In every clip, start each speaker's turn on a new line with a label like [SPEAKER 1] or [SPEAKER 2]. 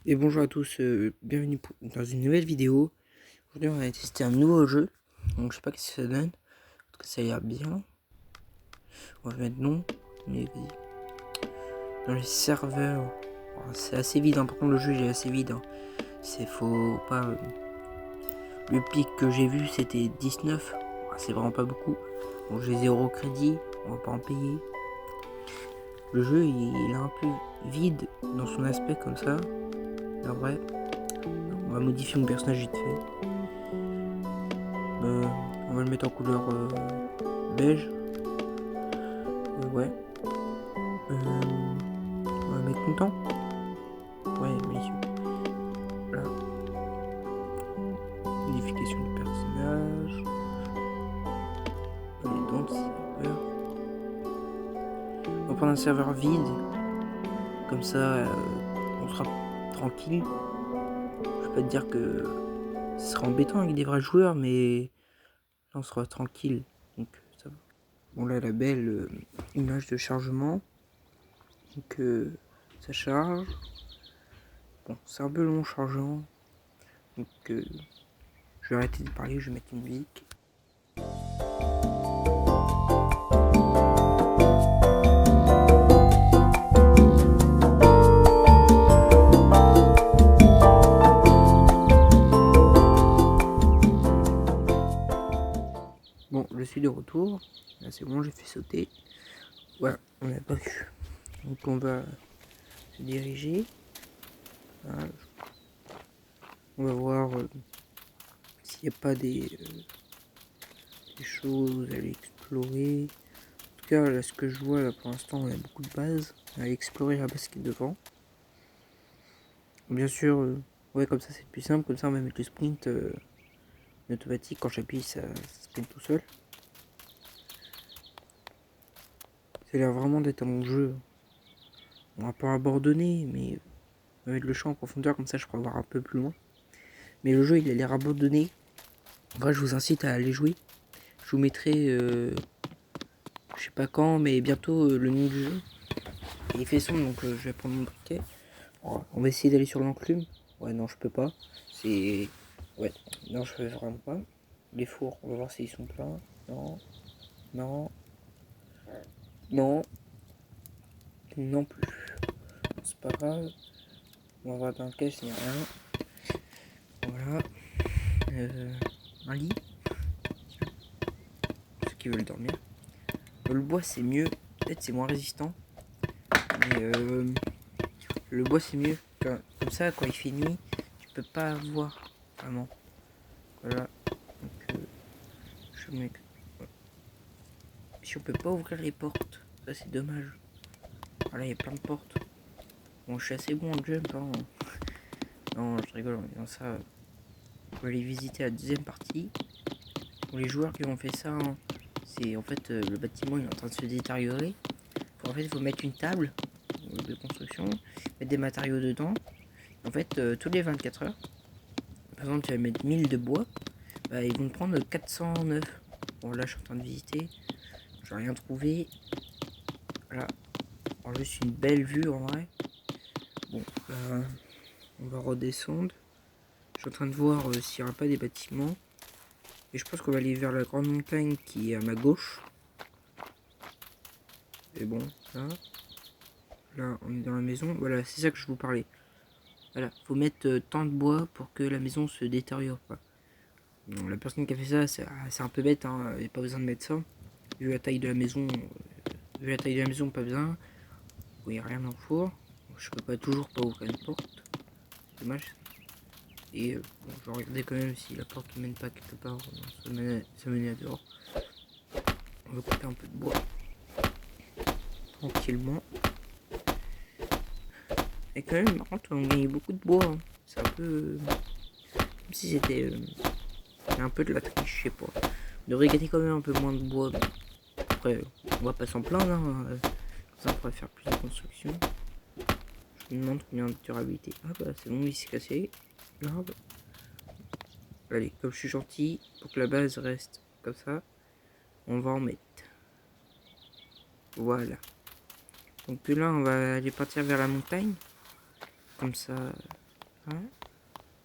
[SPEAKER 1] Et bonjour à tous, bienvenue dans une nouvelle vidéo. Aujourd'hui on va tester un nouveau jeu, donc je sais pas ce que ça donne, en tout cas ça a l'air bien. On va mettre non, mais dans les serveurs, c'est assez vide, hein. Par contre le jeu il est assez vide, hein. C'est faut pas... le pic que j'ai vu c'était 19, c'est vraiment pas beaucoup. Bon, j'ai 0 crédit, on va pas en payer. Le jeu il est un peu vide dans son aspect comme ça, en vrai. On va modifier mon personnage vite fait. On va le mettre en couleur beige. Ouais. On va mettre content. Ouais, messieurs. Voilà. Modification du personnage. On est dans le serveur. On va prendre un serveur vide. Comme ça, on sera tranquille. Je vais pas te dire que ce sera embêtant avec des vrais joueurs, mais là on sera tranquille. Donc ça va. Bon là la belle image de chargement. Donc ça charge. Bon, c'est un peu long chargeant. Donc je vais arrêter de parler, je vais mettre une musique. Bon, je suis de retour. Là c'est bon, j'ai fait sauter. Voilà, on n'a pas vu. Donc on va se diriger. Voilà. On va voir s'il n'y a pas des choses à aller explorer. En tout cas, là ce que je vois là pour l'instant, on a beaucoup de bases à aller explorer la base qui est devant. Bien sûr, ouais, comme ça c'est plus simple. Comme ça on va mettre le sprint automatique. Quand j'appuie, ça sprint tout seul. Ça a l'air vraiment d'être un bon jeu. On va pas abandonner, mais on va mettre le champ en profondeur, comme ça je pourrais voir un peu plus loin. Mais le jeu il a l'air abandonné. En vrai, je vous incite à aller jouer. Je vous mettrai, je sais pas quand, mais bientôt le nom du jeu. Et il fait sombre, donc je vais prendre mon briquet. On va essayer d'aller sur l'enclume. Ouais, non, je peux pas. C'est. Ouais, non, je peux vraiment pas. Les fours, on va voir s'ils sont pleins. Non, non, non, non plus. C'est pas grave. On va voir dans le caisse, il n'y a rien. Voilà. Un lit. Ceux qui veulent dormir. Le bois, c'est mieux. Peut-être c'est moins résistant. Mais le bois, c'est mieux. Comme ça, quand il fait nuit, tu peux pas voir vraiment. Voilà. Donc, je mets. Si on peut pas ouvrir les portes, ça c'est dommage. Voilà, il y a plein de portes. Bon, je suis assez bon en jump, hein. Non, je rigole en disant ça. On va aller visiter la deuxième partie. Pour les joueurs qui ont fait ça, hein, c'est en fait le bâtiment il est en train de se détériorer. En fait, il faut mettre une table de construction, mettre des matériaux dedans. En fait, tous les 24 heures, par exemple, tu vas mettre 1000 de bois, bah, ils vont te prendre 409. Bon, là, je suis en train de visiter, j'ai rien trouvé. Voilà, alors, juste une belle vue en vrai. Bon, là, on va redescendre. Je suis en train de voir s'il n'y aura pas des bâtiments. Et je pense qu'on va aller vers la grande montagne qui est à ma gauche. Et bon, là, on est dans la maison. Voilà, c'est ça que je vous parlais. Voilà, faut mettre tant de bois pour que la maison se détériore pas. Bon, la personne qui a fait ça, c'est un peu bête, hein, il n'y a pas besoin de mettre ça. Vu la taille de la maison, pas besoin. Il n'y a rien dans le four. Je peux pas toujours pas ouvrir une porte. Dommage. Et bon, je vais regarder quand même si la porte ne mène pas quelque part. Ça mène à dehors. On va couper un peu de bois. Tranquillement. Et quand même, par contre, on gagne beaucoup de bois. Hein. C'est un peu... comme si c'était un peu de la triche, je sais pas. On devrait gagner quand même un peu moins de bois. Mais après, on va pas s'en plaindre. Hein. Comme ça, on pourrait faire plus de construction. Je me demande combien de durabilité. Ah bah, c'est bon, il s'est cassé. L'arbre. Allez, comme je suis gentil, pour que la base reste comme ça, on va en mettre. Voilà. Donc là, on va aller partir vers la montagne. Comme ça, Hein.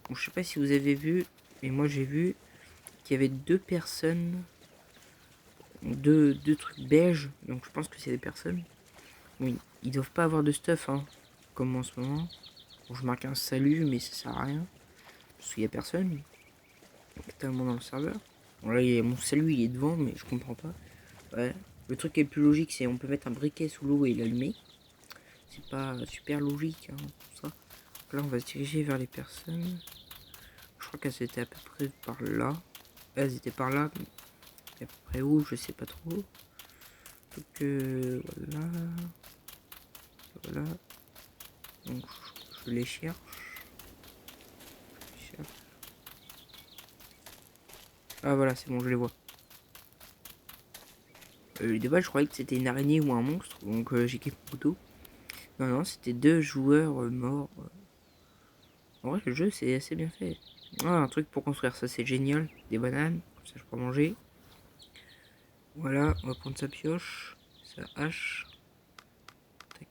[SPEAKER 1] Bon, je sais pas si vous avez vu, mais moi j'ai vu qu'il y avait deux personnes, deux trucs beige, donc je pense que c'est des personnes. Oui, ils doivent pas avoir de stuff, hein, comme en ce moment. Bon, je marque un salut, mais ça sert à rien. Parce qu'il y a personne, totalement dans le serveur. Bon, là, mon salut, il est devant, mais je comprends pas. Ouais. Le truc qui est le plus logique, c'est on peut mettre un briquet sous l'eau et l'allumer. C'est pas super logique, hein, tout ça. Donc là, on va se diriger vers les personnes. Je crois qu'elles étaient à peu près par là. Elles étaient par là, mais à peu près où, je sais pas trop. Donc voilà. Voilà. Donc je les cherche. Ah voilà, c'est bon, je les vois. De base, je croyais que c'était une araignée ou un monstre, donc j'ai quelques photos. Non, non, c'était deux joueurs morts. En vrai, le jeu, c'est assez bien fait. Ah, un truc pour construire, ça c'est génial. Des bananes, comme ça je peux manger. Voilà, on va prendre sa pioche, sa hache. Tac.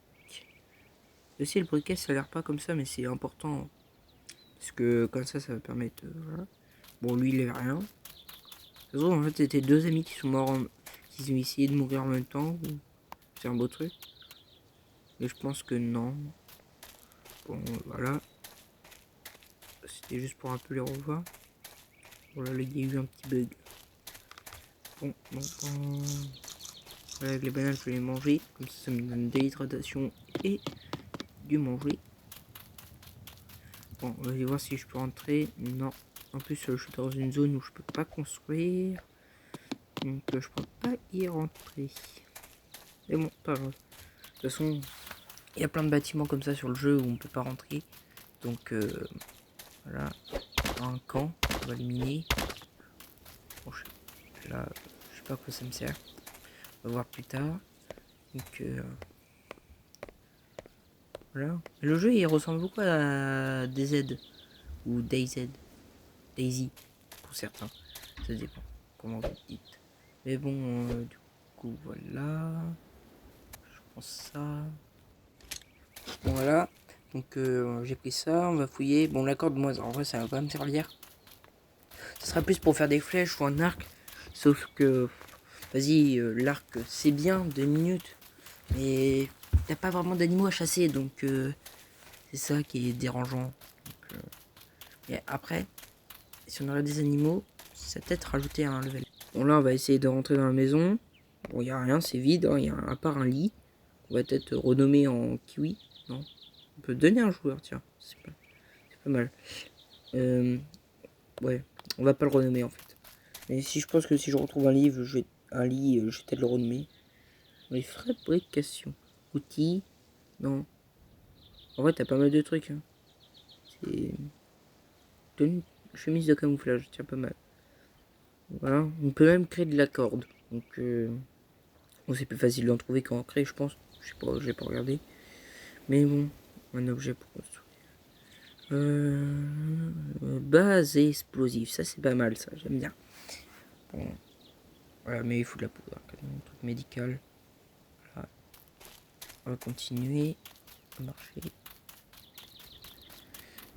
[SPEAKER 1] Aussi, le briquet, ça a l'air pas comme ça, mais c'est important. Parce que comme ça va permettre... voilà. Bon, lui, il avait rien. De toute façon, en fait, c'était deux amis qui sont morts, qui ont essayé de mourir en même temps. C'est un beau truc. Mais je pense que non. Bon, voilà. C'était juste pour un peu les revoir. Voilà, là, il y a eu un petit bug. Bon, voilà, avec les bananes, je vais les manger. Comme ça me donne de l'hydratation et du manger. Bon, on va aller voir si je peux rentrer. Non. En plus, je suis dans une zone où je peux pas construire. Donc, je peux pas y rentrer. Mais bon, pas grave. De toute façon, il y a plein de bâtiments comme ça sur le jeu où on peut pas rentrer. Donc, voilà. Un camp, on va éliminer. Bon, là, je sais pas à quoi ça me sert. On va voir plus tard. Donc, voilà. Le jeu, il ressemble beaucoup à DZ ou DayZ. Daisy, pour certains. Ça dépend comment vous dites. Mais bon, du coup, voilà. Je prends ça. Bon, voilà. Donc, j'ai pris ça. On va fouiller. Bon, la corde, moi, en vrai, ça va pas me servir. Ça sera plus pour faire des flèches ou un arc. Sauf que, vas-y, l'arc, c'est bien, 2 minutes. Mais t'as pas vraiment d'animaux à chasser. Donc, c'est ça qui est dérangeant. Donc, et après, si on aurait des animaux, ça peut-être rajouter un level. Bon, là, on va essayer de rentrer dans la maison. Bon, il n'y a rien, c'est vide. Hein, y a à part un lit. On va peut-être renommer en kiwi. Non, on peut donner un joueur, tiens. C'est pas mal. Ouais, on va pas le renommer en fait. Mais si je pense que si je retrouve un livre, un lit, je vais peut-être le renommer. Les fabrications. Outils. Non. En vrai, t'as pas mal de trucs. Hein. C'est. Tenue, chemise de camouflage, tiens, pas mal. Voilà. On peut même créer de la corde. Donc, bon, c'est plus facile d'en trouver qu'en créer, je pense. Je sais pas, j'ai pas regardé. Mais bon, un objet pour construire. Base et explosif, ça c'est pas mal, ça, j'aime bien. Bon, voilà, mais il faut de la poudre, un truc médical. Voilà. On va continuer à marcher.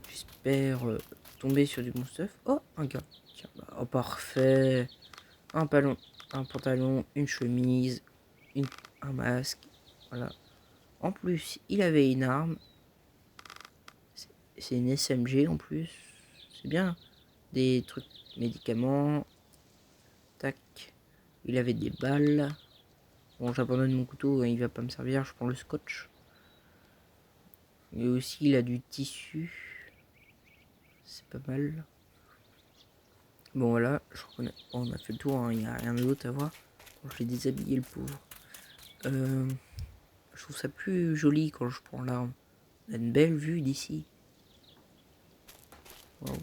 [SPEAKER 1] J'espère tomber sur du bon stuff. Oh, un gars. Tiens, bah, oh, parfait. Un pantalon, une chemise, un masque. Voilà. En plus, il avait une arme. C'est une SMG en plus. C'est bien. Des trucs médicaments. Tac. Il avait des balles. Bon, j'abandonne mon couteau, hein, il va pas me servir. Je prends le scotch. Et aussi, il a du tissu. C'est pas mal. Bon, voilà. Je crois on a fait le tour. Hein, il n'y a rien d'autre à voir. Bon, je vais déshabiller le pauvre. Je trouve ça plus joli quand je prends l'arme. On a une belle vue d'ici. Wow.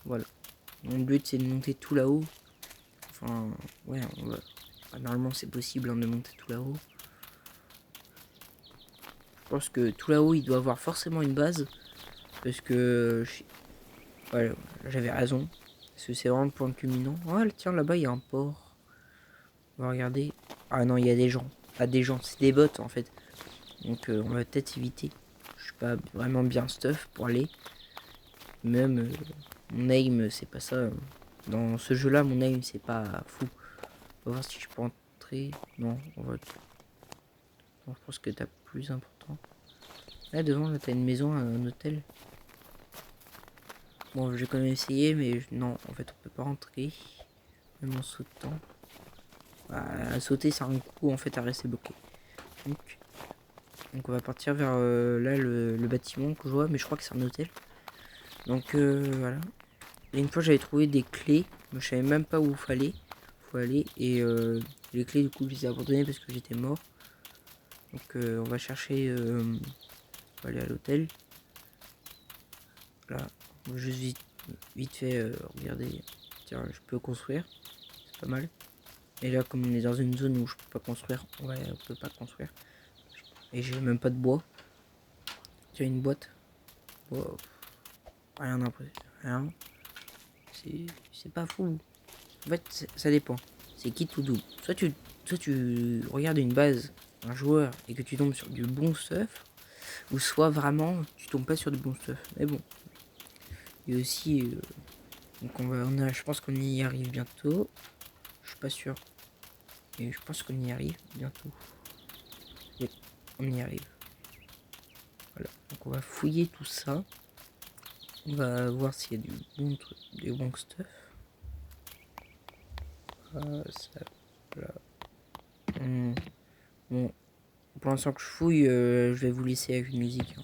[SPEAKER 1] Voilà. Mon but, c'est de monter tout là-haut. Enfin, ouais, normalement, c'est possible hein, de monter tout là-haut. Je pense que tout là-haut, il doit avoir forcément une base. Parce que... Ouais, j'avais raison. Parce que c'est vraiment le point culminant. Oh, tiens, là-bas, il y a un port. On va regarder. Ah non, il y a des gens. Pas des gens, c'est des bots, en fait. Donc, on va peut-être éviter. Je suis pas vraiment bien stuff pour aller. Même mon aim, c'est pas ça. Dans ce jeu-là, mon aim, c'est pas fou. On va voir si je peux entrer. Non, on va... Non, je pense que t'as plus important. Là, devant, là, t'as une maison, un hôtel. Bon, j'ai quand même essayé, mais non, en fait, on peut pas rentrer. Même en sautant. À sauter, ça a un coup, en fait, à rester bloqué. Donc on va partir vers là, le bâtiment que je vois, mais je crois que c'est un hôtel. Donc voilà. Et une fois, j'avais trouvé des clés, mais je savais même pas où faut aller. Et les clés, du coup, je les ai abandonnées parce que j'étais mort. Donc on va chercher... on va aller à l'hôtel. Là, juste vite fait, regardez. Tiens, je peux construire. C'est pas mal. Et là, comme on est dans une zone où je peux pas construire, ouais, on peut pas construire. Et j'ai même pas de bois. Tiens, une boîte. Wow. Rien après. Rien. C'est pas fou. En fait, ça dépend. C'est qui tout double. Soit tu regardes une base, un joueur, et que tu tombes sur du bon stuff. Ou soit vraiment, tu tombes pas sur du bon stuff. Mais bon. Et aussi... donc je pense qu'on y arrive bientôt. Je suis pas sûr. Et je pense qu'on y arrive bientôt. Oui, on y arrive. Voilà. Donc on va fouiller tout ça. On va voir s'il y a du bon stuff. Ah, ça, là. Bon, pour l'instant que je fouille, je vais vous laisser avec une musique.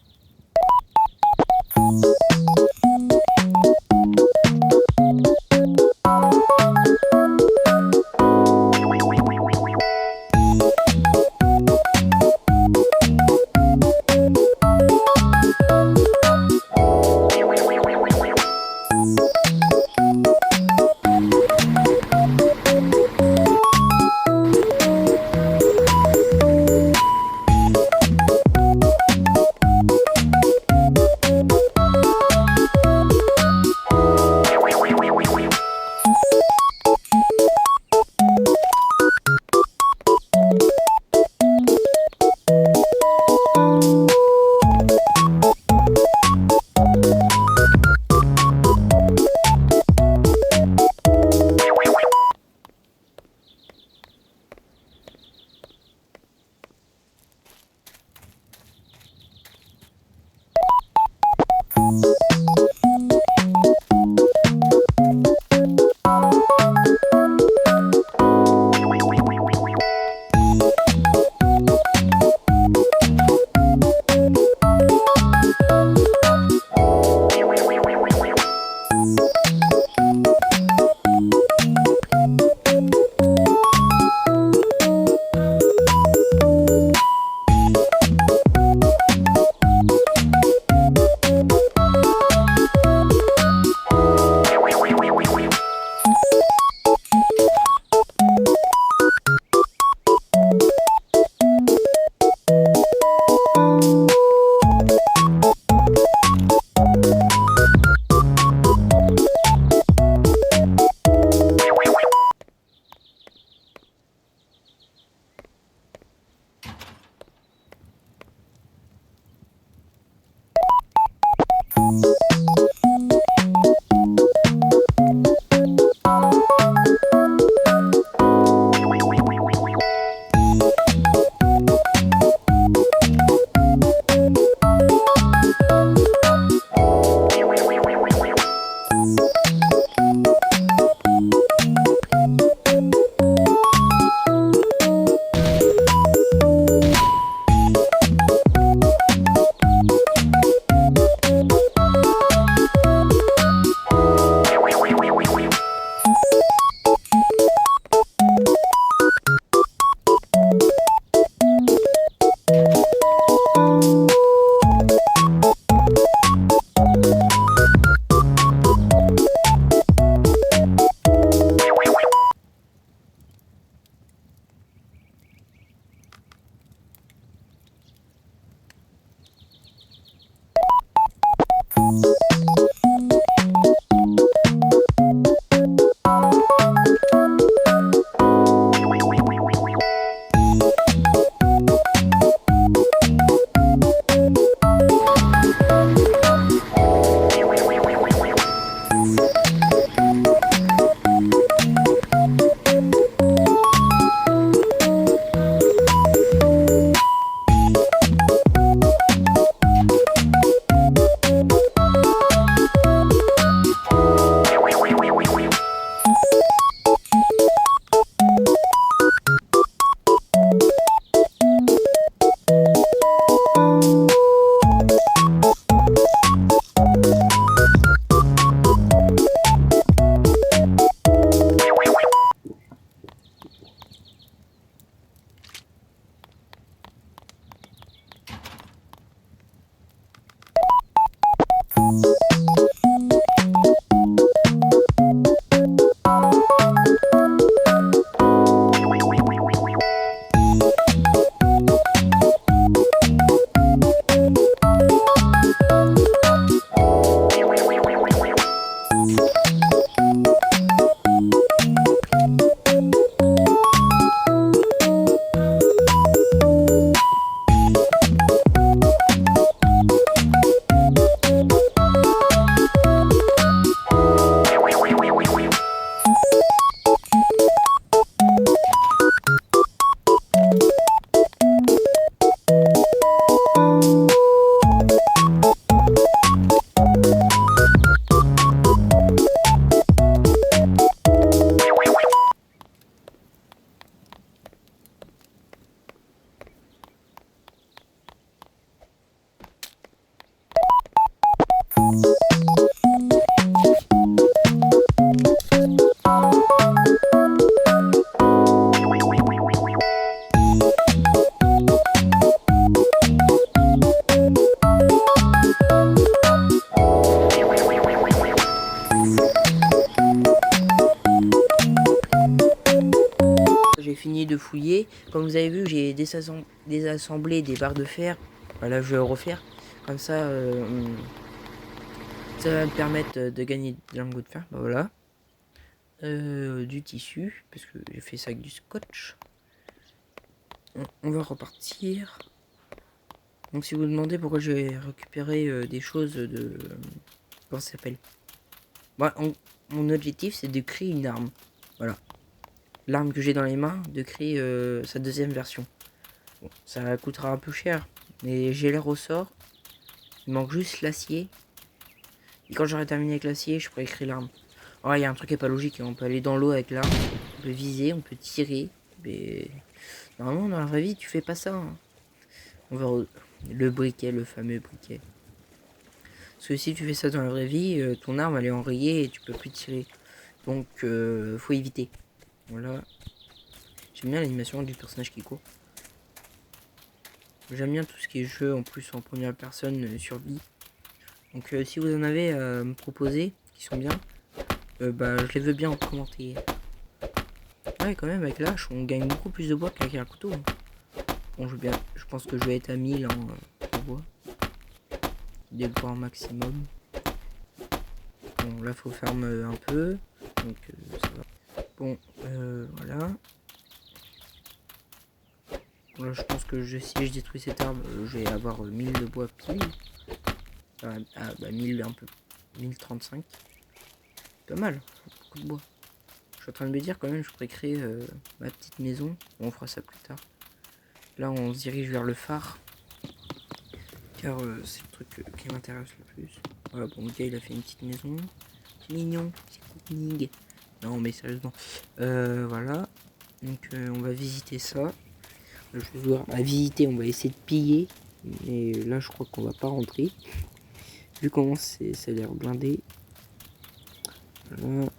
[SPEAKER 1] oublié. Comme vous avez vu, j'ai désassemblé des barres de fer. Voilà, je vais refaire. Comme ça, ça va me permettre de gagner de lingots de fer. Bah, voilà. Du tissu, parce que j'ai fait ça avec du scotch. On va repartir. Donc si vous vous demandez pourquoi j'ai récupéré des choses de... comment ça s'appelle? Bah, mon objectif c'est de créer une arme. Voilà. L'arme que j'ai dans les mains, de créer sa deuxième version. Bon, ça coûtera un peu cher, mais j'ai les ressorts. Il manque juste l'acier. Et quand j'aurai terminé avec l'acier, je pourrai créer l'arme. Oh, il y a un truc qui est pas logique. On peut aller dans l'eau avec l'arme. On peut viser, on peut tirer. Mais normalement, dans la vraie vie, tu fais pas ça. Hein. On va le briquet, le fameux briquet. Parce que si tu fais ça dans la vraie vie, ton arme elle est enrayée et tu peux plus tirer. Donc faut éviter. Voilà. J'aime bien l'animation du personnage qui court. J'aime bien tout ce qui est jeu en plus en première personne survie. Donc si vous en avez à me proposer, qui sont bien, bah je les veux bien en commenter. Ouais quand même avec l'âche on gagne beaucoup plus de bois qu'avec un couteau. Bon je pense que je vais être à 1000 en bois. Des bois maximum. Bon là faut farm un peu. Donc ça va. Bon voilà. Là, je pense que si je détruis cet arbre, je vais avoir 1000 de bois pile. Bah 1000 un peu. 1035. Pas mal. Beaucoup de bois. Je suis en train de me dire quand même, je pourrais créer ma petite maison. Bon, on fera ça plus tard. Là, on se dirige vers le phare. Car c'est le truc qui m'intéresse le plus. Voilà, bon, le gars, il a fait une petite maison. C'est mignon. C'est cooking. Non, mais sérieusement. Voilà. Donc, on va visiter ça. Je vais voir à visiter, on va essayer de piller. Mais là, je crois qu'on va pas rentrer. Vu comment ça a l'air blindé. Voilà.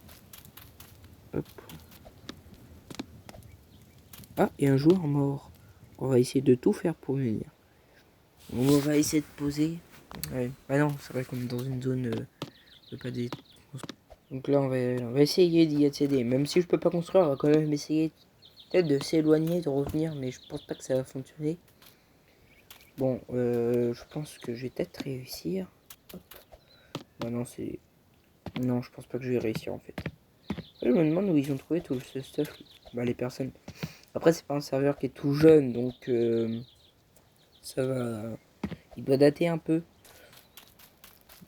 [SPEAKER 1] Hop. Ah, et un joueur mort. On va essayer de tout faire pour venir. On va essayer de poser. Ouais. Ah non, c'est vrai qu'on est dans une zone pas des... Donc là, on va essayer d'y accéder. Même si je peux pas construire, on va quand même essayer peut-être de s'éloigner, de revenir. Mais je pense pas que ça va fonctionner. Bon, je pense que je vais peut-être réussir. Hop. Bah non, c'est... Non, je pense pas que je vais réussir en fait. Je me demande où ils ont trouvé tout ce stuff. Bah les personnes. Après, c'est pas un serveur qui est tout jeune, donc ça va... Il doit dater un peu.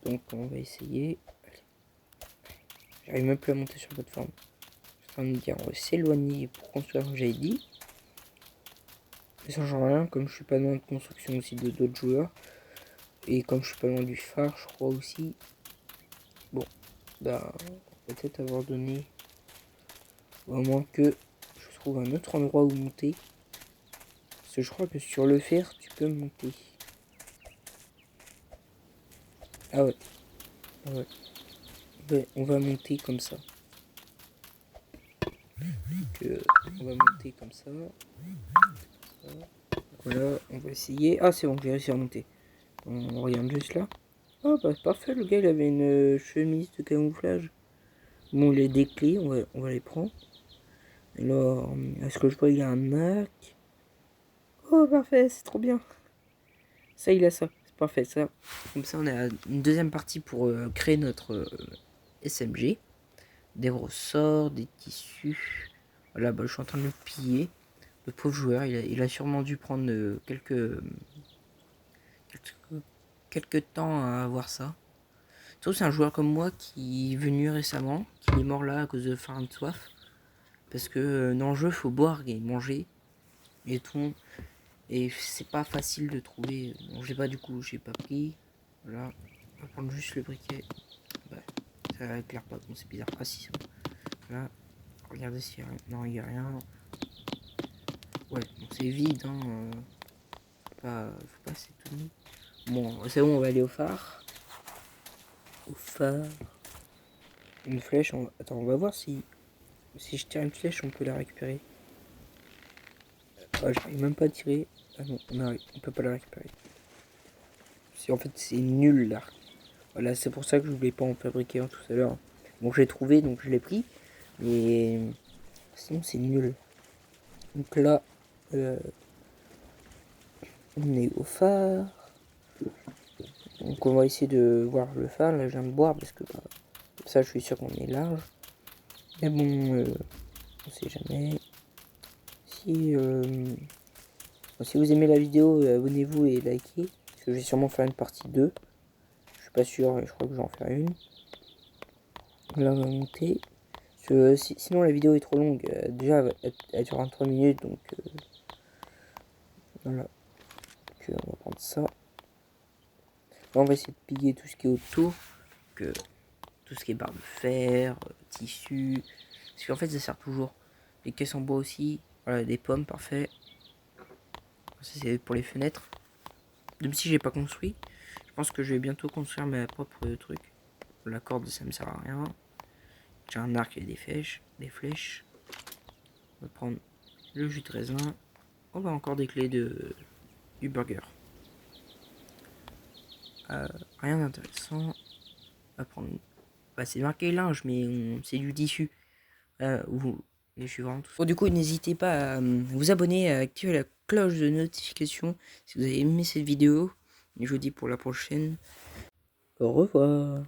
[SPEAKER 1] Donc on va essayer. J'arrive même plus à monter sur la plateforme. Je suis en train de me dire, on va s'éloigner pour construire comme j'avais dit. Mais ça change rien, comme je suis pas loin de construction aussi de d'autres joueurs. Et comme je suis pas loin du phare, je crois aussi. Bon, bah, peut-être avoir donné. Au moins que je trouve un autre endroit où monter. Parce que je crois que sur le fer, tu peux monter. Ah ouais. Ah ouais. Ben, on va monter comme ça. Donc, on va monter comme ça. Voilà, on va essayer. Ah, c'est bon, j'ai réussi à monter. On regarde juste là. Ah, bah, parfait, le gars, il avait une chemise de camouflage. Bon, les des clés, on va les prendre. Alors, est-ce que je vois, il y a un arc? Oh, parfait, c'est trop bien. Ça, il a ça. C'est parfait, ça. Comme ça, on a une deuxième partie pour créer notre SMG. Des ressorts, des tissus. Voilà, bah, je suis en train de le piller. Le pauvre joueur, il a sûrement dû prendre quelques temps à avoir ça. Sauf c'est un joueur comme moi qui est venu récemment, qui est mort là à cause de faim de soif. Parce que dans le jeu, faut boire et manger. Et tout. Et c'est pas facile de trouver. Bon, j'ai pas du coup, j'ai pas pris. Voilà. On va prendre juste le briquet. Ouais, ça éclaire pas, bon c'est bizarre. Ah si, c'est bon. Là, regardez s'il y a rien. Non, il y a rien. Ouais, donc c'est vide, hein. Faut pas s'étonner. Bon, c'est bon, on va aller au phare. Au phare. Une flèche, attends, on va voir si je tire une flèche, on peut la récupérer. Ah, j'arrive même pas à tirer. Ah non, on peut pas la récupérer. En fait, c'est nul l'arc. Voilà, c'est pour ça que je voulais pas en fabriquer un tout à l'heure. Bon, j'ai trouvé, donc je l'ai pris. Mais sinon, c'est nul. Donc là, on est au phare. Donc on va essayer de voir le phare. Là, je viens de boire parce que ça, je suis sûr qu'on est large. Mais bon, on sait jamais. Si vous aimez la vidéo, abonnez-vous et likez. Parce que je vais sûrement faire une partie 2. Je suis pas sûr, et je crois que je vais en faire une. Là, on va monter. Sinon, la vidéo est trop longue. Déjà, elle dure 23 minutes. Donc, voilà. Donc, on va prendre ça. Là, on va essayer de piller tout ce qui est autour. Que tout ce qui est barre de fer, tissu. Parce qu'en fait, ça sert toujours. Les caisses en bois aussi. Voilà, des pommes, parfait. Ça, c'est pour les fenêtres. Même si j'ai pas construit, je pense que je vais bientôt construire ma propre truc. La corde, ça me sert à rien. J'ai un arc et des flèches. On va prendre le jus de raisin. On va encore des clés du burger. Rien d'intéressant. On va prendre. Bah, c'est marqué linge, mais c'est du tissu. Je suis vraiment tout. Bon, du coup, n'hésitez pas à vous abonner, à activer la cloche de notification si vous avez aimé cette vidéo. Et je vous dis pour la prochaine. Au revoir.